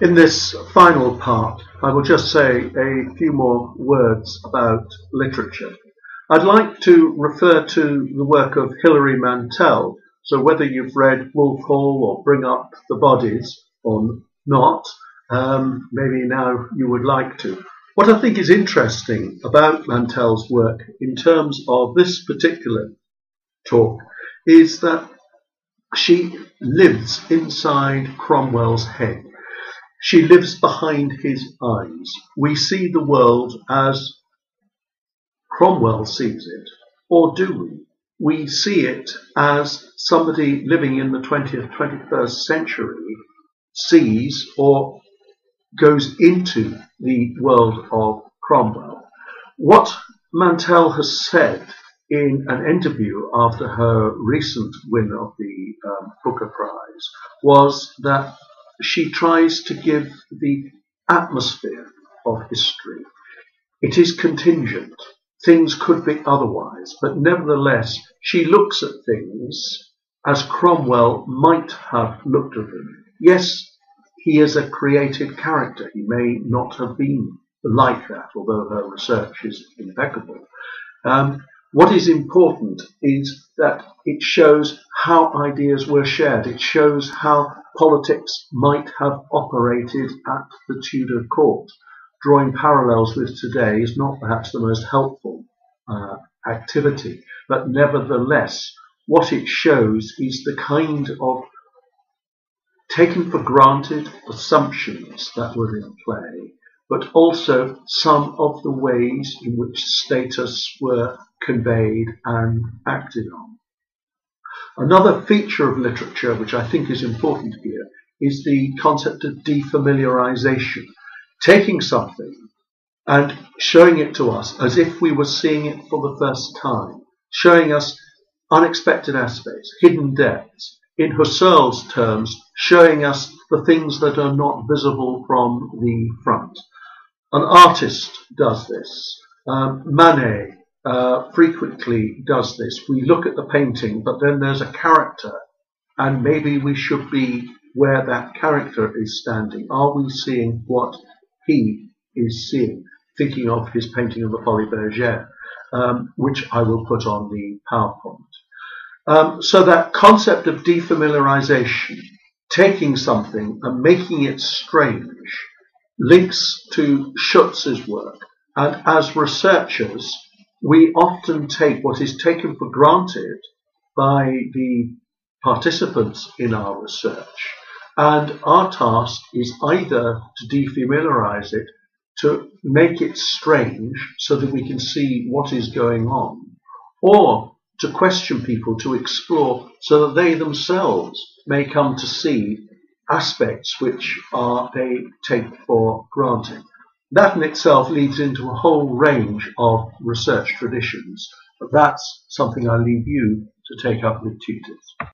In this final part, I will just say a few more words about literature. I'd like to refer to the work of Hilary Mantel. So whether you've read Wolf Hall or Bring Up the Bodies or not, maybe now you would like to. What I think is interesting about Mantel's work in terms of this particular talk is that she lives inside Cromwell's head. She lives behind his eyes. We see the world as Cromwell sees it, or do we? We see it as somebody living in the 20th, 21st century sees or goes into the world of Cromwell. What Mantel has said in an interview after her recent win of the Booker Prize was that she tries to give the atmosphere of history. It is contingent. Things could be otherwise, but nevertheless, she looks at things as Cromwell might have looked at them. Yes, he is a created character. He may not have been like that, although her research is impeccable. What is important is that it shows how ideas were shared. It shows how politics might have operated at the Tudor court. Drawing parallels with today is not perhaps the most helpful activity, but nevertheless, what it shows is the kind of taken for granted assumptions that were in play, but also some of the ways in which status were conveyed and acted on. Another feature of literature which I think is important here is the concept of defamiliarization, taking something and showing it to us as if we were seeing it for the first time, showing us unexpected aspects, hidden depths. In Husserl's terms, showing us the things that are not visible from the front. An artist does this. Manet frequently does this. We look at the painting, but then there's a character, and maybe we should be where that character is standing. Are we seeing what he is seeing? Thinking of his painting of the Folies Bergère, which I will put on the PowerPoint. So that concept of defamiliarization, taking something and making it strange, links to Schutz's work. And as researchers, we often take what is taken for granted by the participants in our research, and our task is either to defamiliarize it, to make it strange so that we can see what is going on, or to question people, to explore so that they themselves may come to see aspects which they take for granted. That in itself leads into a whole range of research traditions. But that's something I leave you to take up with tutors.